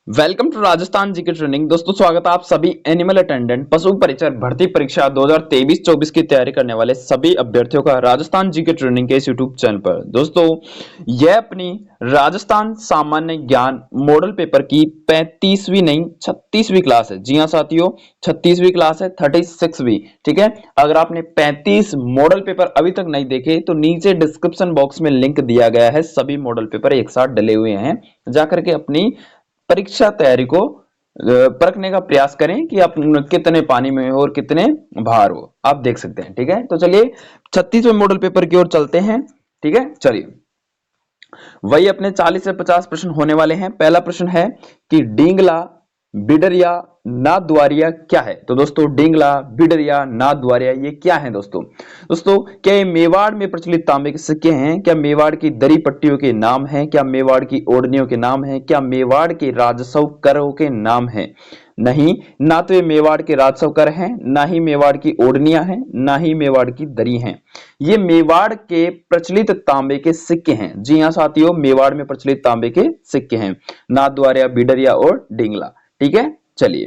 Welcome to Rajasthan GK training. दोस्तों स्वागत है आप सभी एनिमल अटेंडेंट पशु परिचर भर्ती परीक्षा 2023-24 की तैयारी करने वाले सभी अभ्यर्थियों का राजस्थान जीके ट्रेनिंग के इस यूट्यूब चैनल पर। दोस्तों यह अपनी राजस्थान सामान्य ज्ञान मॉडल पेपर की 35वीं नहीं 36वीं क्लास है। जी हाँ साथियों, 36वीं क्लास है, 36वीं। ठीक है, अगर आपने 35 मॉडल पेपर अभी तक नहीं देखे तो नीचे डिस्क्रिप्शन बॉक्स में लिंक दिया गया है। सभी मॉडल पेपर एक साथ डले हुए हैं, जाकर के अपनी परीक्षा तैयारी को परखने का प्रयास करें कि आप कितने पानी में हो और कितने बाहर हो, आप देख सकते हैं। ठीक है, तो चलिए 36वें मॉडल पेपर की ओर चलते हैं। ठीक है, चलिए वही अपने 40 से 50 प्रश्न होने वाले हैं। पहला प्रश्न है कि डींगला बिडरिया नाथद्वारिया क्या है। तो दोस्तों डींगला बिडरिया नाथद्वारिया ये क्या है दोस्तों? दोस्तों क्या ये मेवाड़ में प्रचलित तांबे के सिक्के हैं? क्या मेवाड़ की दरी पट्टियों के नाम हैं? क्या मेवाड़ की ओढ़नियों के नाम हैं? क्या मेवाड़ के राजस्व करों के नाम हैं? नहीं, ना तो ये मेवाड़ के राजस्व कर हैं, ना ही मेवाड़ की ओढ़नियां हैं, ना ही मेवाड़ की दरी हैं। ये मेवाड़ के प्रचलित तांबे के सिक्के हैं। जी हाँ साथियों, मेवाड़ में प्रचलित तांबे के सिक्के हैं, नाथद्वारिया, बिडरिया और डिंगला। ठीक है, चलिए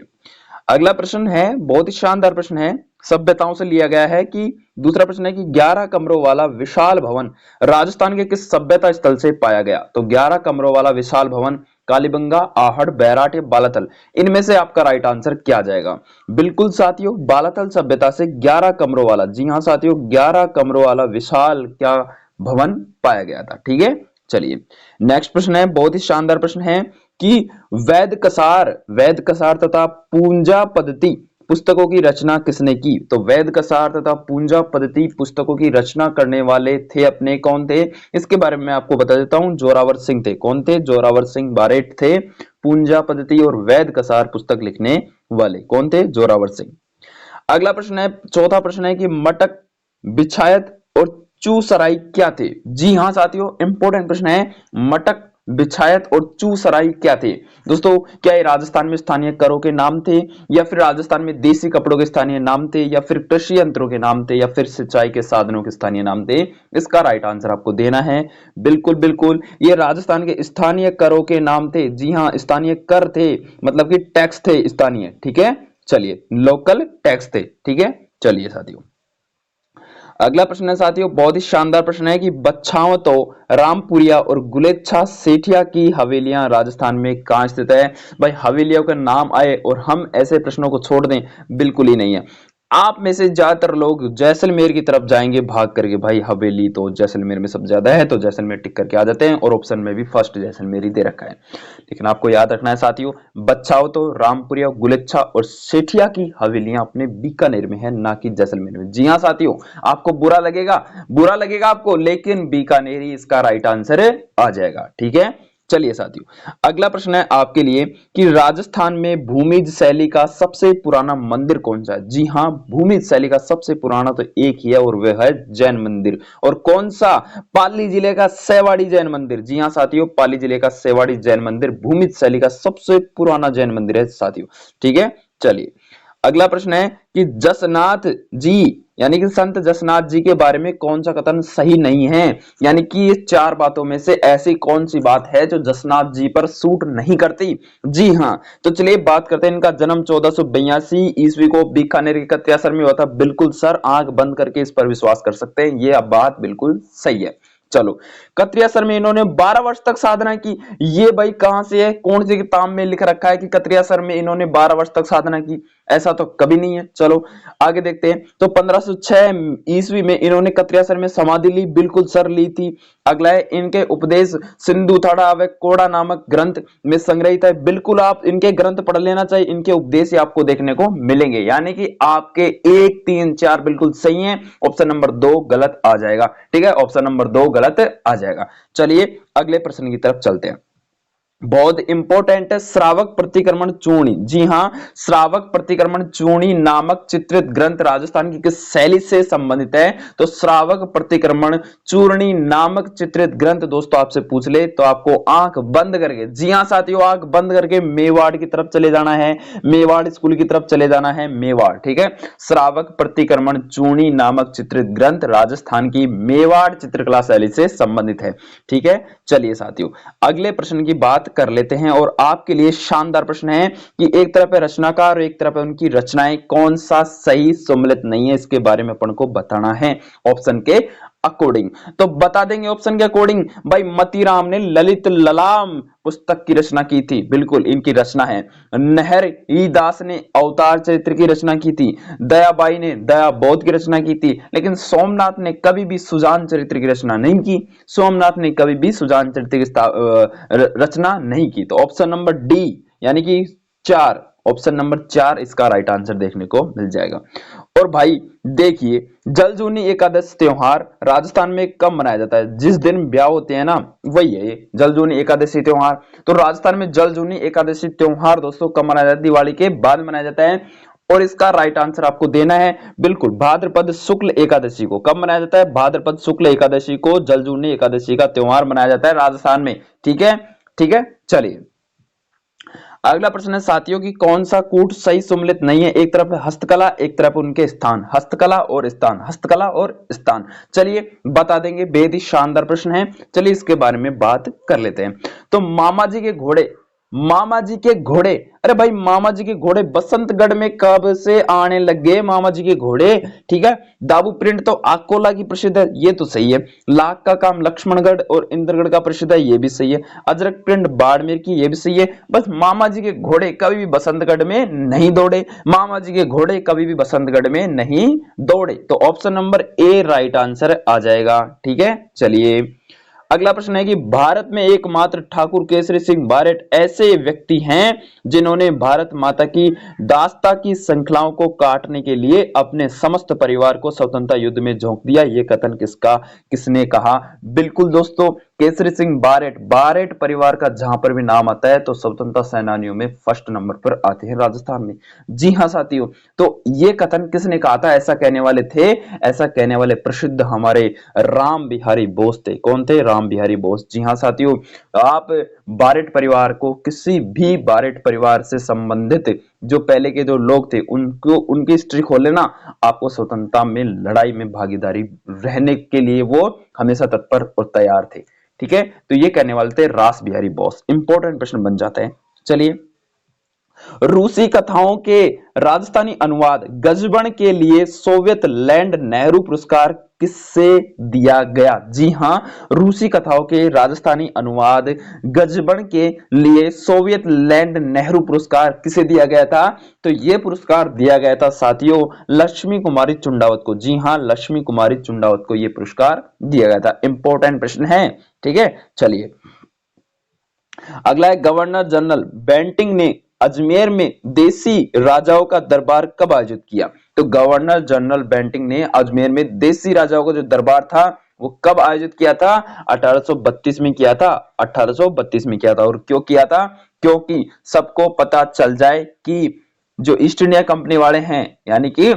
अगला प्रश्न है, बहुत ही शानदार प्रश्न है, सभ्यताओं से लिया गया है। कि दूसरा प्रश्न है कि 11 कमरों वाला विशाल भवन राजस्थान के किस सभ्यता स्थल से पाया गया। तो 11 कमरों वाला विशाल भवन कालीबंगा, आहड़, बैराट या बालातल, इनमें से आपका राइट आंसर क्या जाएगा? बिल्कुल साथियों, बालातल सभ्यता से 11 कमरों वाला, जी हाँ साथियों, 11 कमरों वाला विशाल क्या भवन पाया गया था। ठीक है, चलिए नेक्स्ट प्रश्न है, बहुत ही शानदार प्रश्न है कि वैद कसार तथा पूंजा पद्धति पुस्तकों की रचना किसने की। तो वैद कसार तथा पूंजा पद्धति पुस्तकों की रचना करने वाले थे अपने कौन थे, इसके बारे में मैं आपको बता देता हूं, जोरावर सिंह थे। कौन थे? जोरावर सिंह बारेट थे। पूंजा पद्धति और वैद कसार पुस्तक लिखने वाले कौन थे? जोरावर सिंह। अगला प्रश्न है, चौथा प्रश्न है कि मटक, बिछायत और चूसराई क्या थे। जी हां साथियों, इंपॉर्टेंट प्रश्न है, मटक, बिछायत और चूसराई क्या थे। दोस्तों क्या ये राजस्थान में स्थानीय करों के नाम थे, या फिर राजस्थान में देसी कपड़ों के स्थानीय नाम थे, या फिर कृषि यंत्रों के नाम थे, या फिर सिंचाई के साधनों के स्थानीय नाम थे? इसका राइट आंसर आपको देना है। बिल्कुल बिल्कुल, ये राजस्थान के स्थानीय करों के नाम थे। जी हाँ, स्थानीय कर थे, मतलब कि टैक्स थे स्थानीय। ठीक है, चलिए लोकल टैक्स थे। ठीक है, चलिए साथियों अगला प्रश्न है साथियों, बहुत ही शानदार प्रश्न है कि बच्छावतो, रामपुरिया और गुलेच्छा सेठिया की हवेलियां राजस्थान में कहां स्थित है। भाई हवेलियों का नाम आए और हम ऐसे प्रश्नों को छोड़ दें, बिल्कुल ही नहीं है। आप में से ज्यादातर लोग जैसलमेर की तरफ जाएंगे भाग करके, भाई हवेली तो जैसलमेर में सबसे ज्यादा है, तो जैसलमेर टिक करके आ जाते हैं, और ऑप्शन में भी फर्स्ट जैसलमेर ही दे रखा है। लेकिन आपको याद रखना है साथियों, बच्छावतो, रामपुरिया, गुलेच्छा और सेठिया की हवेलियां अपने बीकानेर में है, ना कि जैसलमेर में। जी हाँ साथियों, आपको बुरा लगेगा आपको, लेकिन बीकानेर ही इसका राइट आंसर आ जाएगा। ठीक है, चलिए साथियों अगला प्रश्न है आपके लिए कि राजस्थान में भूमिज शैली का सबसे पुराना मंदिर कौन सा है। जी हां, भूमिज शैली का सबसे पुराना तो एक ही है, और वह है जैन मंदिर। और कौन सा? पाली जिले का सेवाड़ी जैन मंदिर। जी हां साथियों, पाली जिले का सेवाड़ी जैन मंदिर भूमिज शैली का सबसे पुराना जैन मंदिर है साथियों। ठीक है, चलिए अगला प्रश्न है कि जसनाथ जी यानी कि संत जसनाथ जी के बारे में कौन सा कथन सही नहीं है। यानी कि ये चार बातों में से ऐसी कौन सी बात है जो जसनाथ जी पर सूट नहीं करती। जी हां, तो चलिए बात करते हैं, इनका जन्म 1482 ईस्वी को बीकानेर के कत्यासर में हुआ था। बिल्कुल सर, आंख बंद करके इस पर विश्वास कर सकते हैं, ये बात बिल्कुल सही है। चलो, कत्रियासर में इन्होंने 12 वर्ष तक साधना की। ये भाई कहां से है, कौन सी किताब में लिख रखा है कि कत्रियासर में इन्होंने 12 वर्ष तक साधना की? ऐसा तो कभी नहीं है। चलो आगे देखते हैं, तो 1506 ईस्वी में इन्होंने कत्रियासर में समाधि ली। बिल्कुल सर, ली थी। अगला है, इनके उपदेश सिंधु थड़ा व कोड़ा नामक ग्रंथ में संग्रहित है। बिल्कुल आप इनके ग्रंथ पढ़ लेना चाहिए, इनके उपदेश आपको देखने को मिलेंगे। यानी कि आपके 1, 3, 4 बिल्कुल सही है, ऑप्शन नंबर 2 गलत आ जाएगा। ठीक है, ऑप्शन नंबर 2 गलत आ जाएगा। चलिए अगले प्रश्न की तरफ चलते हैं, बहुत इंपॉर्टेंट है, श्रावक प्रतिक्रमण चूर्णी। जी हां, श्रावक प्रतिक्रमण चूर्णी नामक चित्रित ग्रंथ राजस्थान की किस शैली से संबंधित है। तो श्रावक प्रतिक्रमण चूर्णी नामक चित्रित ग्रंथ दोस्तों आपसे पूछ ले तो आपको आंख बंद करके, जी हां साथियों, आंख बंद करके मेवाड़ की तरफ चले जाना है, मेवाड़ स्कूल की तरफ चले जाना है, मेवाड़। ठीक है, श्रावक प्रतिक्रमण चूर्णी नामक चित्रित ग्रंथ राजस्थान की मेवाड़ चित्रकला शैली से संबंधित है। ठीक है, चलिए साथियों अगले प्रश्न की बात बात कर लेते हैं। और आपके लिए शानदार प्रश्न है कि एक तरफ है रचनाकार और एक तरफ है उनकी रचनाएं, कौन सा सही सम्मिलित नहीं है, इसके बारे में अपन को बताना है ऑप्शन के अकॉर्डिंग। तो बता देंगे ऑप्शन के अकॉर्डिंग। भाई मतीराम ने ललित ललाम पुस्तक की रचना की थी, बिल्कुल इनकी रचना है। नहर ई दास ने अवतार चरित्र की रचना की थी। दयाबाई ने दया बोध की रचना की थी। लेकिन सोमनाथ ने कभी भी सुजान चरित्र की रचना नहीं की। सोमनाथ ने कभी भी सुजान चरित्र की रचना नहीं की। तो ऑप्शन नंबर डी यानी कि 4, ऑप्शन नंबर 4 इसका राइट आंसर देखने को मिल जाएगा। और भाई देखिए, जलजूनी एकादश त्योहार राजस्थान में कब मनाया जाता है? जिस दिन ब्याह होते हैं ना, वही है ये जलजूनी एकादशी त्योहार। तो राजस्थान में जलजूनी एकादशी त्योहार दोस्तों कब मनाया जाता है? दिवाली के बाद मनाया जाता है। और इसका राइट आंसर आपको देना है बिल्कुल भाद्रपद शुक्ल एकादशी को। कब मनाया जाता है? भाद्रपद शुक्ल एकादशी को जलजूनी एकादशी का त्योहार मनाया जाता है राजस्थान में। ठीक है, ठीक है, चलिए अगला प्रश्न है साथियों कि कौन सा कूट सही सम्मिलित नहीं है? एक तरफ है हस्तकला, एक तरफ उनके स्थान। हस्तकला और स्थान, हस्तकला और स्थान, चलिए बता देंगे। बेहद ही शानदार प्रश्न है, चलिए इसके बारे में बात कर लेते हैं। तो मामा जी के घोड़े, मामा जी के घोड़े, अरे भाई मामा जी के घोड़े बसंतगढ़ में कब से आने लगे मामा जी के घोड़े? ठीक है, दाबू प्रिंट तो आकोला की प्रसिद्ध है, ये तो सही है। लाख का काम लक्ष्मणगढ़ और इंद्रगढ़ का प्रसिद्ध है, ये भी सही है। अजरक प्रिंट बाड़मेर की, ये भी सही है। बस मामा जी के घोड़े कभी भी बसंतगढ़ में नहीं दौड़े, मामा जी के घोड़े कभी भी बसंतगढ़ में नहीं दौड़े। तो option number A right answer आ जाएगा। ठीक है, चलिए अगला प्रश्न है कि भारत में एकमात्र ठाकुर केसरी सिंह बारेट ऐसे व्यक्ति हैं जिन्होंने भारत माता की दास्ता की श्रृंखलाओं को काटने के लिए अपने समस्त परिवार को स्वतंत्रता युद्ध में झोंक दिया। यह कथन किसका, किसने कहा? बिल्कुल दोस्तों केसरी सिंह बारेट। बारेट परिवार का जहां पर भी नाम आता है तो स्वतंत्रता सेनानियों में फर्स्ट नंबर पर आते हैं राजस्थान में। जी हाँ साथियों, तो ये कथन किसने कहा था? ऐसा कहने वाले थे, ऐसा कहने वाले प्रसिद्ध हमारे राम बिहारी बोस थे। कौन थे? राम बिहारी बोस। जी हाँ साथियों, आप बारेट परिवार को, किसी भी बारेट परिवार से संबंधित जो पहले के जो लोग थे उनको, उनकी हिस्ट्री खोल लेना, आपको स्वतंत्रता में लड़ाई में भागीदारी रहने के लिए वो हमेशा तत्पर और तैयार थे। ठीक है, तो ये कहने वाले थे रास बिहारी बोस। इंपॉर्टेंट प्रश्न बन जाता है। चलिए रूसी कथाओं के राजस्थानी अनुवाद गजबन के लिए सोवियत लैंड नेहरू पुरस्कार किससे दिया गया? जी हां, रूसी कथाओं के राजस्थानी अनुवाद गजबन के लिए सोवियत लैंड नेहरू पुरस्कार किसे दिया गया था? तो यह पुरस्कार दिया गया था साथियों लक्ष्मी कुमारी चुंडावत को। जी हां, लक्ष्मी कुमारी चुंडावत को यह पुरस्कार दिया गया था। इंपॉर्टेंट प्रश्न है। ठीक है, चलिए अगला है गवर्नर जनरल बेंटिंग ने अजमेर में देसी राजाओं का दरबार कब आयोजित किया? तो गवर्नर जनरल बेंटिंग ने अजमेर में देसी राजाओं का जो दरबार था वो कब आयोजित किया था? 1832 में किया था। 1832 में किया था। और क्यों किया था? क्योंकि सबको पता चल जाए कि जो ईस्ट इंडिया कंपनी वाले हैं, यानी कि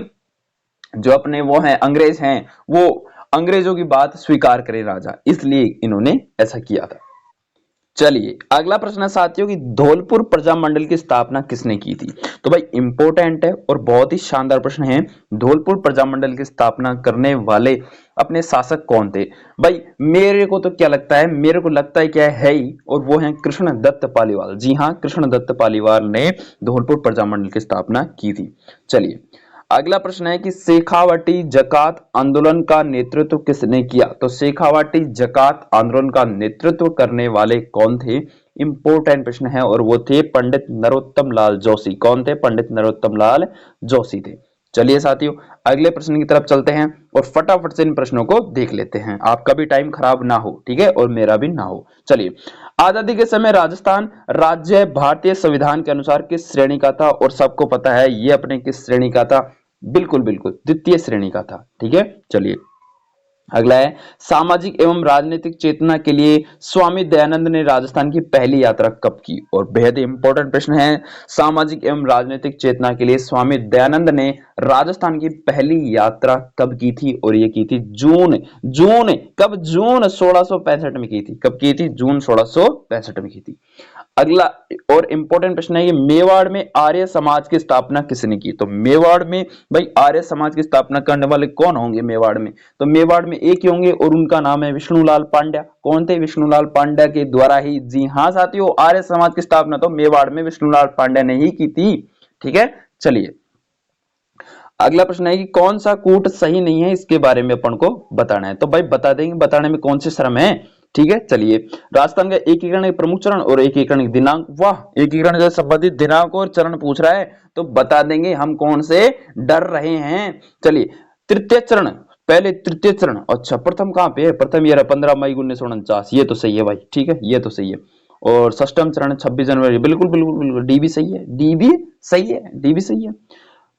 जो अपने वो हैं अंग्रेज हैं, वो अंग्रेजों की बात स्वीकार करें राजा, इसलिए इन्होंने ऐसा किया था। चलिए अगला प्रश्न है साथियों कि धौलपुर प्रजामंडल की स्थापना किसने की थी? तो भाई इंपॉर्टेंट है और बहुत ही शानदार प्रश्न है। धौलपुर प्रजामंडल की स्थापना करने वाले अपने शासक कौन थे? भाई मेरे को तो क्या लगता है, मेरे को लगता है क्या है ही, और वो है कृष्ण दत्त पालीवाल। जी हाँ, कृष्ण दत्त पालीवाल ने धौलपुर प्रजामंडल की स्थापना की थी। चलिए अगला प्रश्न है कि शेखावाटी जकात आंदोलन का नेतृत्व किसने किया? तो शेखावाटी जकात आंदोलन का नेतृत्व करने वाले कौन थे? इंपॉर्टेंट प्रश्न है और वो थे पंडित नरोत्तम लाल जोशी। कौन थे? पंडित नरोत्तम लाल जोशी थे। चलिए साथियों अगले प्रश्न की तरफ चलते हैं और फटाफट से इन प्रश्नों को देख लेते हैं, आपका भी टाइम खराब ना हो, ठीक है, और मेरा भी ना हो। चलिए आजादी के समय राजस्थान राज्य भारतीय संविधान के अनुसार किस श्रेणी का था? और सबको पता है ये अपने किस श्रेणी का था? बिल्कुल बिल्कुल द्वितीय श्रेणी का था। ठीक है, चलिए अगला है सामाजिक एवं राजनीतिक चेतना के लिए स्वामी दयानंद ने राजस्थान की पहली यात्रा कब की? और बेहद इंपॉर्टेंट प्रश्न है, सामाजिक एवं राजनीतिक चेतना के लिए स्वामी दयानंद ने राजस्थान की पहली यात्रा कब की थी? और ये की थी जून जून कब? जून 1665 में की थी। कब की थी? जून 1665 में की थी। अगला और इंपॉर्टेंट प्रश्न है, ये मेवाड़ में आर्य समाज की स्थापना किसने की? तो मेवाड़ में भाई आर्य समाज की स्थापना करने वाले कौन होंगे मेवाड़ में? तो मेवाड़ में एक ही होंगे और उनका नाम है विष्णुलाल पांड्या। कौन थे? विष्णुलाल पांड्या के द्वारा ही, जी हाँ साथियों, आर्य समाज की स्थापना तो मेवाड़ में विष्णुलाल पांड्या ने ही की थी। ठीक है, चलिए अगला प्रश्न है कि कौन सा कूट सही नहीं है, इसके बारे में अपन को बताना है। तो भाई बता देंगे, बताने में कौन से शर्म है। ठीक है, चलिए राजस्थान का एकीकरण के प्रमुख चरण और एकीकरण के दिनांक। वाह, एकीकरण से संबंधित दिनांक और चरण पूछ रहा है तो बता देंगे हम कौन से डर रहे हैं। चलिए तृतीय चरण, पहले तृतीय चरण, अच्छा प्रथम कहां पे है? प्रथम ये 15 मई 1949, ये तो सही है भाई। ठीक है, ये तो सही है। और षष्टम चरण 26 जनवरी, बिल्कुल बिल्कुल बिल्कुल, डी भी सही है, डी भी सही है, डी भी सही है।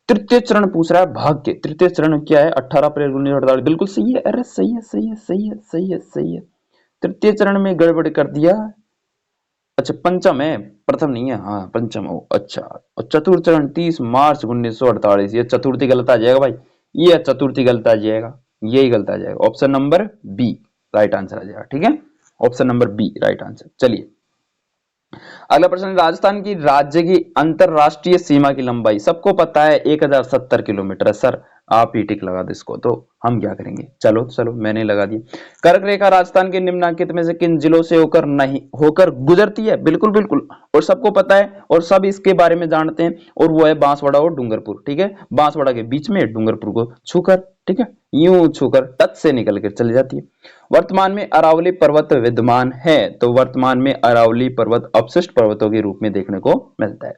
तृतीय चरण पूछ रहा है भाग्य, तृतीय चरण क्या है? 18 अप्रैल 1948, बिल्कुल सही है। अरे सही है सही है सही है सही है सही है। तृतीय चरण में गड़बड़ कर दिया। अच्छा पंचम है, प्रथम नहीं है, हाँ पंचम हो। अच्छा और चतुर्थ चरण 30 मार्च 1948, ये चतुर्थी गलत आ जाएगा भाई, ये चतुर्थी गलत आ जाएगा, यही गलत आ जाएगा। Option number B right answer आ जाएगा। ठीक है, option number B right answer. चलिए अगला प्रश्न है, राजस्थान की राज्य की अंतरराष्ट्रीय सीमा की लंबाई सबको पता है 1070 किलोमीटर है। सर आप ही टिक लगा दो इसको, तो हम क्या करेंगे? चलो चलो मैंने लगा दी। कर्क रेखा राजस्थान के निम्नलिखित में से किन जिलों से होकर गुजरती है? बिल्कुल बिल्कुल, और सबको पता है और सब इसके बारे में जानते हैं, और वो है बांसवाड़ा और डूंगरपुर। ठीक है, बांसवाड़ा के बीच में, डूंगरपुर को छूकर, ठीक है, यूं छूकर टच से निकल कर चली जाती है। वर्तमान में अरावली पर्वत विद्यमान है, तो वर्तमान में अरावली पर्वत अवशिष्ट पर्वतों के रूप में देखने को मिलता है।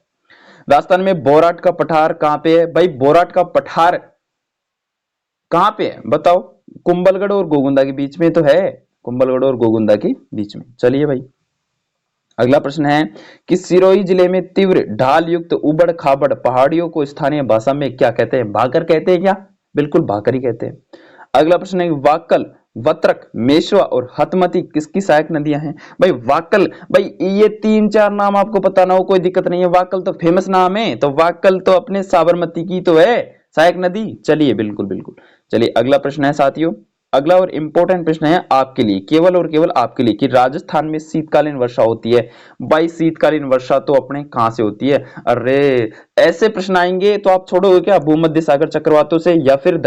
राजस्थान में बोराट का पठार कहां पे है? भाई बोराट का पठार कहां पे है बताओ? कुंभलगढ़ और गोगुंदा के बीच में तो है, कुंभलगढ़ और गोगुंदा के बीच में। चलिए भाई अगला प्रश्न है कि सिरोही जिले में तीव्र ढाल युक्त उबड़ खाबड़ पहाड़ियों को स्थानीय भाषा में क्या कहते हैं? भाकर कहते हैं क्या? बिल्कुल भाकर ही कहते हैं। अगला प्रश्न है वाकल, वत्रक, मेश्वा और हतमती किसकी सहायक नदियां हैं? भाई वाकल, भाई ये तीन चार नाम आपको पता ना हो कोई दिक्कत नहीं है, वाकल तो फेमस नाम है, तो वाकल तो अपने साबरमती की तो है सहायक नदी। चलिए बिल्कुल बिल्कुल। चलिए अगला प्रश्न है साथियों, अगला और इंपॉर्टेंट प्रश्न है आपके लिए, केवल और केवल आपके लिए, कि राजस्थान में शीतकालीन वर्षा होती है। भाई शीतकालीन वर्षा तो अपने कहां से होती है? अरे ऐसे प्रश्न आएंगे तो आप छोड़ोगे क्या? भूमध्य सागर चक्रवातों से या फिर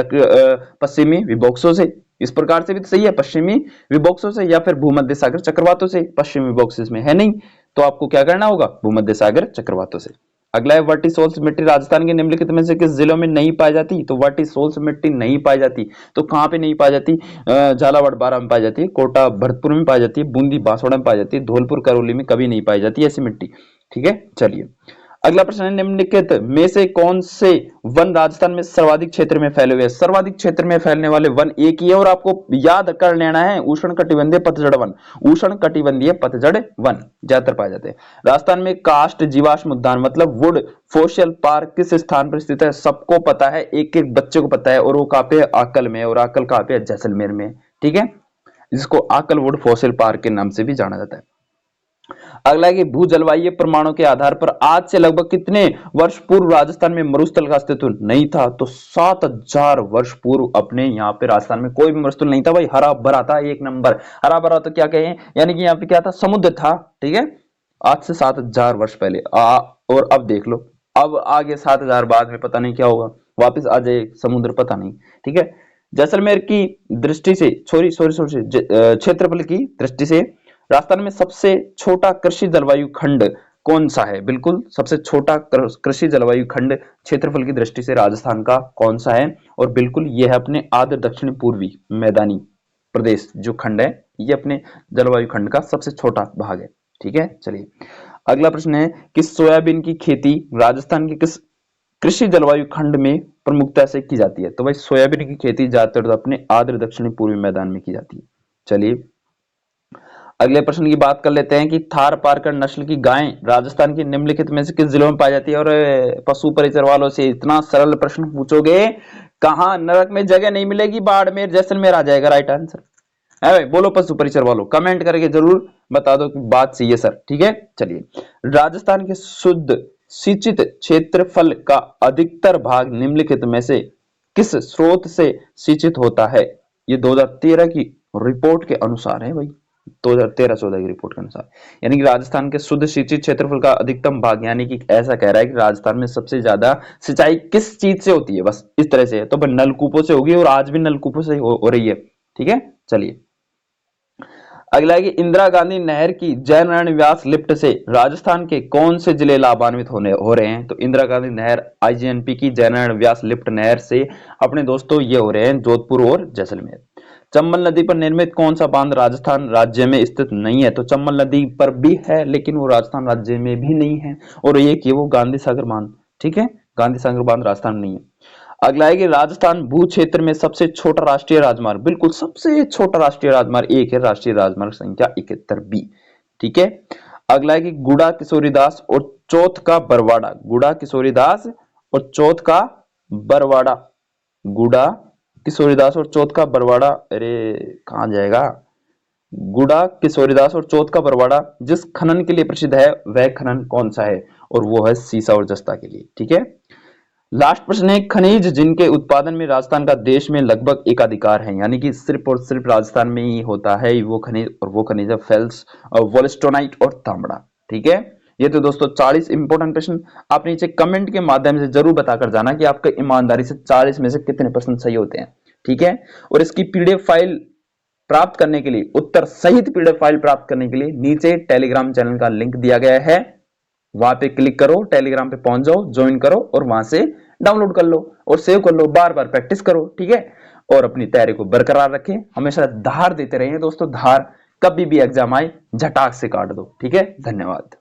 पश्चिमी विभोक्सों से? इस प्रकार से भी तो सही है, पश्चिमी विभोक्सों से या फिर भूमध्य सागर चक्रवातों से। पश्चिमी विभोक्स में है नहीं, तो आपको क्या करना होगा? भूमध्य सागर चक्रवातों से। अगला है वर्टिसोल्स मिट्टी राजस्थान के निम्नलिखित में से किस जिलों में नहीं पाई जाती? तो वर्टिसोल्स मिट्टी नहीं पाई जाती, तो कहां पे नहीं पाई जाती? झालावाड़ बारां में पाई जाती है, कोटा भरतपुर में पाई जाती है, बूंदी बांसवाड़ा में पाई जाती है, धौलपुर करौली में कभी नहीं पाई जाती ऐसी मिट्टी। ठीक है, चलिए अगला प्रश्न है, निम्नलिखित में से कौन से वन राजस्थान में सर्वाधिक क्षेत्र में फैले हुए हैं? सर्वाधिक क्षेत्र में फैलने वाले वन एक ही है और आपको याद कर लेना है, उष्ण कटिबंधीय पतझड़ वन। उष्ण कटिबंधीय पतझड़ वन ज्यादातर पाए जाते हैं। राजस्थान में काष्ठ जीवाश्म उद्यान मतलब वुड फोसिल पार्क किस स्थान पर स्थित है? सबको पता है, एक एक बच्चे को पता है, और वो कहां पे है? आकल में, और आकल कहां पे है? जैसलमेर में। ठीक है, जिसको आकल वुड फोसिल पार्क के नाम से भी जाना जाता है। अगला है कि भू जलवायु प्रमाणों के आधार पर आज से लगभग कितने वर्ष पूर्व राजस्थान में मरुस्थल का अस्तित्व नहीं था? तो 7000 वर्ष पूर्व अपने यहाँ पे राजस्थान में कोई भी मरुस्थल नहीं था भाई, हरा भरा था, एक नंबर हरा भरा। तो क्या कहें, यानी कि यहाँ पे क्या था? समुद्र था। ठीक है, आज से 7000 वर्ष पहले। और अब देख लो, अब आगे 7000 बाद में पता नहीं क्या होगा, वापिस आ जाए समुद्र, पता नहीं। ठीक है, जैसलमेर की दृष्टि से, सॉरी सॉरी सॉरी, क्षेत्रफल की दृष्टि से राजस्थान में सबसे छोटा कृषि जलवायु खंड कौन सा है? बिल्कुल सबसे छोटा कृषि जलवायु खंड क्षेत्रफल की दृष्टि से राजस्थान का कौन सा है? और बिल्कुल यह है अपने आर्द्र दक्षिण पूर्वी मैदानी प्रदेश जो खंड है, ये अपने जलवायु खंड का सबसे छोटा भाग है। ठीक है, चलिए अगला प्रश्न है कि सोयाबीन की खेती राजस्थान के किस कृषि जलवायु खंड में प्रमुखता से की जाती है? तो भाई सोयाबीन की खेती ज्यादातर अपने आर्द्र दक्षिणी पूर्वी मैदान में की जाती है। चलिए अगले प्रश्न की बात कर लेते हैं कि थार पारकर नस्ल की गायें राजस्थान की निम्नलिखित में से किस जिलों में पाई जाती है? और पशु परिचर वालों से इतना सरल प्रश्न पूछोगे, कहां नरक में जगह नहीं मिलेगी, बाड़मेर जैसलमेर आ जाएगा राइट आंसर। है भाई, बोलो पशु परिचर वालों, कमेंट करके जरूर बता दो कि बात सही है सर। ठीक है, चलिए राजस्थान के शुद्ध सिंचित क्षेत्रफल का अधिकतर भाग निम्नलिखित में से किस स्रोत से सिंचित होता है? ये 2013 की रिपोर्ट के अनुसार है भाई, 2013-14 की रिपोर्ट के अनुसार। यानी कि राजस्थान के शुद्ध सिंचित क्षेत्रफल का अधिकतम भाग, यानी कि ऐसा कह रहा है कि राजस्थान में सबसे ज्यादा सिंचाई किस चीज से होती है, बस इस तरह से है। तो नलकूपों से होगी, और आज भी नलकूपों से हो रही है। ठीक है, चलिए अगला है कि इंदिरा गांधी नहर की जयनारायण व्यास लिफ्ट से राजस्थान के कौन से जिले लाभान्वित हो रहे हैं? तो इंदिरा गांधी नहर आईजीएनपी की जयनारायण व्यास लिफ्ट नहर से अपने दोस्तों ये हो रहे हैं जोधपुर और जैसलमेर। चंबल नदी पर निर्मित कौन सा बांध राजस्थान राज्य में स्थित नहीं है? तो चंबल नदी पर भी है, लेकिन वो राजस्थान राज्य में भी नहीं है, और ये कि वो गांधी सागर बांध। ठीक है, गांधी सागर बांध राजस्थान में नहीं है। अगला है कि राजस्थान भू क्षेत्र में सबसे छोटा राष्ट्रीय राजमार्ग, बिल्कुल सबसे छोटा राष्ट्रीय राजमार्ग एक है, राष्ट्रीय राजमार्ग संख्या 71B। ठीक है, अगला है कि गुड़ा किशोरीदास और चौथ का बरवाड़ा, गुड़ा किशोरीदास और चौथ का बरवाड़ा, गुड़ा किशोरीदास और चौथ का बरवाड़ा, अरे कहां जाएगा, गुड़ा किशोरीदास और चौथ का बरवाड़ा जिस खनन के लिए प्रसिद्ध है वह खनन कौन सा है? और वो है सीसा और जस्ता के लिए। ठीक है, लास्ट प्रश्न है, खनिज जिनके उत्पादन में राजस्थान का देश में लगभग एकाधिकार है, यानी कि सिर्फ और सिर्फ राजस्थान में ही होता है वो खनिज, और वो खनिज है फेल्स, वोल्स्टोनाइट और तांबड़ा। ठीक है, ये तो दोस्तों 40 इंपोर्टेंट प्रश्न। आप नीचे कमेंट के माध्यम से जरूर बताकर जाना कि आपके ईमानदारी से 40 में से कितने प्रश्न सही होते हैं। ठीक है, और इसकी पीडीएफ फाइल प्राप्त करने के लिए, उत्तर सहित पीडीएफ फाइल प्राप्त करने के लिए नीचे टेलीग्राम चैनल का लिंक दिया गया है, वहां पे क्लिक करो, टेलीग्राम पे पहुंच जाओ, ज्वाइन करो और वहां से डाउनलोड कर लो और सेव कर लो, बार बार प्रैक्टिस करो। ठीक है, और अपनी तैयारी को बरकरार रखें, हमेशा धार देते रहिए दोस्तों, धार कभी भी एग्जाम आए झटाक से काट दो। ठीक है, धन्यवाद।